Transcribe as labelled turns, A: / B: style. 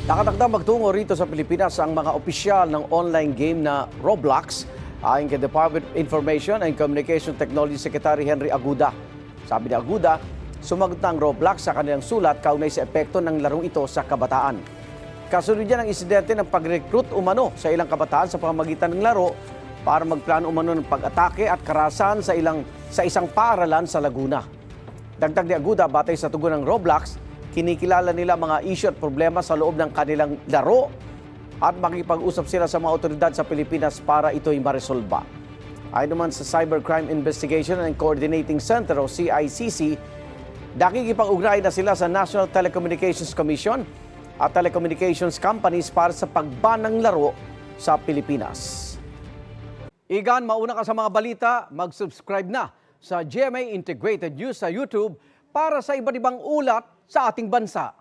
A: Nakatakdang magtungo rito sa Pilipinas ang mga opisyal ng online game na Roblox ayon kay Department of Information and Communication Technology Secretary Henry Aguda. Sabi ni Aguda, sumagot na ang Roblox sa kanilang sulat kaugnay sa epekto ng larong ito sa kabataan. Kasunod yan ang insidente ng pag-recruit umano sa ilang kabataan sa pamamagitan ng laro para magplano umano ng pag-atake at karahasan sa isang paaralan sa Laguna. Dagdag ni Aguda, batay sa tugon ng Roblox, kinikilala nila mga issue at problema sa loob ng kanilang laro at makipag-usap sila sa mga otoridad sa Pilipinas para ito'y maresolba. Ayon naman sa Cybercrime Investigation and Coordinating Center o CICC, nakikipag-ugnayan na sila sa National Telecommunications Commission at telecommunications companies para sa pagban ng laro sa Pilipinas. Igan, mauna ka sa mga balita, mag-subscribe na sa GMA Integrated News sa YouTube para sa iba't ibang ulat sa ating bansa.